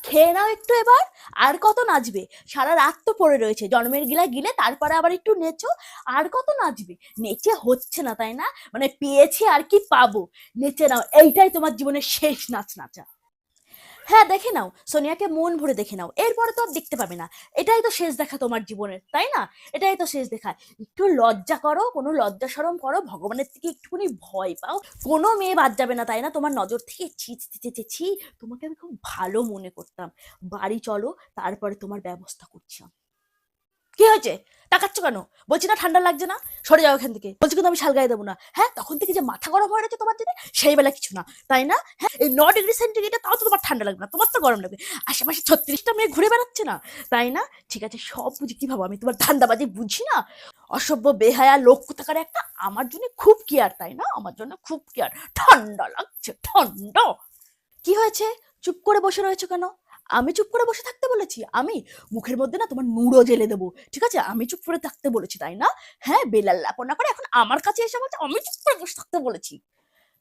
খেয়ে নাও একটু এবার। আর কত নাচবে? সারা রাত তো পড়ে রয়েছে, জন্মের গিলা গিলে তারপরে আবার একটু নেচো। আর কত নাচবে? নেচে হচ্ছে না তাই না? মানে পেয়েছি আর কি পাবো। নেচে নাও, এইটাই তোমার জীবনের শেষ নাচ নাচা। হ্যাঁ, দেখে নাও, সোনিয়াকে মন ভরে দেখে নাও, এরপরে তো আর দেখতে পাবে না। এটাই তো শেষ দেখা তোমার জীবনের, তাই না? এটাই তো শেষ দেখা। একটু লজ্জা করো, কোনো লজ্জা শরম করো, ভগবানের থেকে একটুখানি ভয় পাও। কোনো মেয়ে বাদ যাবে না তাই না তোমার নজর থেকে? ছি ছি ছি ছি ছি। তোমাকে আমি খুব ভালো মনে করতাম। বাড়ি চলো, তারপরে তোমার ব্যবস্থা করছি আমি। কি হয়েছে? তাকাচ্ছ কেন? বলছি না ঠান্ডা লাগছে না? সরে যাও এখান থেকে, বলছি কিন্তু আমি শাল গায়ে দেবো না। হ্যাঁ, তখন থেকে যে মাথা গরম হয়ে রয়েছে তোমার জন্য, সেই বেলা কিছু না, তাই না? হ্যাঁ, এই 9 ডিগ্রি সেন্টিগ্রেডে তাও তো তোমার ঠান্ডা লাগবে না, তোমার তো গরম লাগবে। আশেপাশে 36টা মেয়ে ঘুরে বেড়াচ্ছে না, তাই না? ঠিক আছে, সব বুঝি, কি ভাবো আমি তোমার ধান্দাবাজি বুঝি না? অসভ্য বেহায়া লোক কোথাকার একটা। আমার জন্য খুব কেয়ার, তাই না? আমার জন্য খুব কেয়ার। ঠান্ডা লাগছে, ঠান্ডা। কি হয়েছে? চুপ করে বসে রয়েছো কেন? আমি চুপ করে বসে থাকতে বলেছি? আমি মুখের মধ্যে না তোমার নুড়ো জেলে দেবো, ঠিক আছে? আমি চুপ করে থাকতে বলেছি, তাই না? হ্যাঁ, বেলাল লাপনা করে এখন আমার কাছে এসে বলছে আমি চুপ করে বসে থাকতে বলেছি।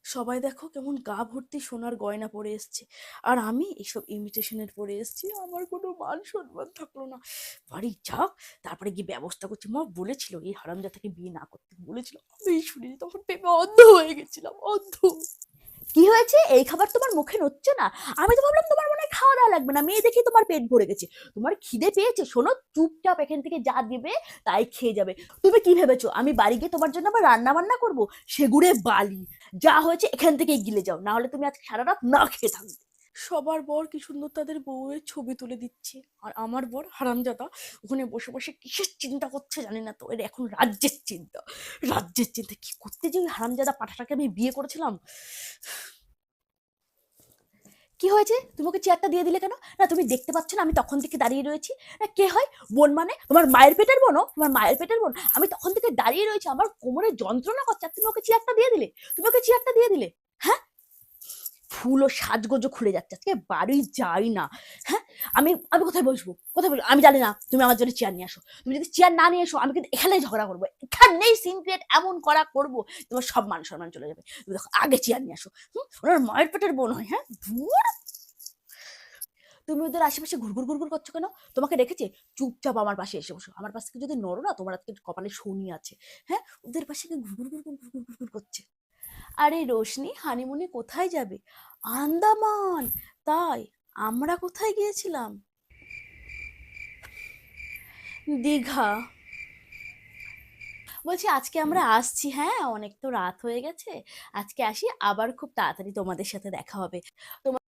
সবাই দেখো কেমন গা ভর্তি সোনার গয়না পরে এসছে, আর আমি এইসব ইমিটেশনের পরে এসছি। আমার কোনো মান সম্মান থাকলো না। বাড়ি যাক, তারপরে গিয়ে ব্যবস্থা করছি। মা বলেছিল এই হারামজাদাকে বিয়ে না করতে, বলেছিল। আমি শুনিনি, তখন ভেবে অন্ধ হয়ে গেছিলাম, অন্ধ। কি হয়েছে? এই খাবার তোমার মুখে নচ্ছে না? আমি তো ভাবলাম তোমার মনে হয় খাওয়া দাওয়া লাগবে না, মেয়ে দেখি তোমার পেট ভরে গেছে। তোমার খিদে পেয়েছে? শোনো, চুপচাপ এখান থেকে যা দিবে তাই খেয়ে যাবে। তুমি কি ভেবেছো আমি বাড়ি গিয়ে তোমার জন্য আবার রান্না বান্না করবো? সেগুড়ে বালি। যা হয়েছে এখান থেকে গিলে যাও, না হলে তুমি আজকে সারা রাত না খেয়ে থাকবে। সবার বর কি সুন্দর তাদের বউয়ের ছবি তুলে দিচ্ছে, আর আমার বর হারামজাদা ওখানে বসে বসে কিসের চিন্তা করছে জানি না তো। এর এখন রাজ্যের চিন্তা। রাজ্যের চিন্তা কি করতে যে ওই হারামজাদা পাঠাটাকে আমি বিয়ে করেছিলাম। কি হয়েছে? তুমি ওকে চেয়ারটা দিয়ে দিলে কেন? না তুমি দেখতে পাচ্ছ না আমি তখন থেকে দাঁড়িয়ে রয়েছি? না, কে হয় বোন? মানে তোমার মায়ের পেটের বোন? তোমার মায়ের পেটের বোন? আমি তখন থেকে দাঁড়িয়ে রয়েছি, আমার কোমরে যন্ত্রণা করছে, আর তুমি ওকে চেয়ারটা দিয়ে দিলে? তুমি ওকে চেয়ারটা দিয়ে দিলে? হ্যাঁ, ফুল ও সাজগোজও খুলে যাচ্ছে, আজকে বাড়ি যাই না। হ্যাঁ, আমি আমি কোথায় বসবো? কোথায় বসবো আমি জানি না। তুমি আমার জন্য চেয়ার নিয়ে আসো। তুমি যদি চেয়ার না নিয়ে এসো, আমি কিন্তু এখানেই ঝগড়া করবো, এখানেই সিন ক্রিয়েট এমন করা করবো, তোমার সব মান সম্মান চলে যাবে। তুমি দেখো, আগে চেয়ার নিয়ে আসো। ওনার মায়ের পেটের বোন হয়? হ্যাঁ, ধুর। তুমি ওদের আশেপাশে ঘুরঘুর ঘুরঘুর করছো কেন? তোমাকে রেখেছে? চুপচাপ আমার পাশে এসে বসো। আমার পাশ থেকে যদি নড়ো না, তোমার আজকে কপালে শনি আছে। হ্যাঁ, ওদের পাশে ঘুরঘুর ঘুরঘুর ঘুরঘুর ঘুরঘুর করছে। আরে রোশনি, হানিমুনে কোথায় যাবে? আন্দামান? তাই? আমরা কোথায় গিয়েছিলাম? দীঘা। বলছি আজকে আমরা আসছি, হ্যাঁ, অনেক তো রাত হয়ে গেছে। আজকে আসি, আবার খুব তাড়াতাড়ি তোমাদের সাথে দেখা হবে। তোমার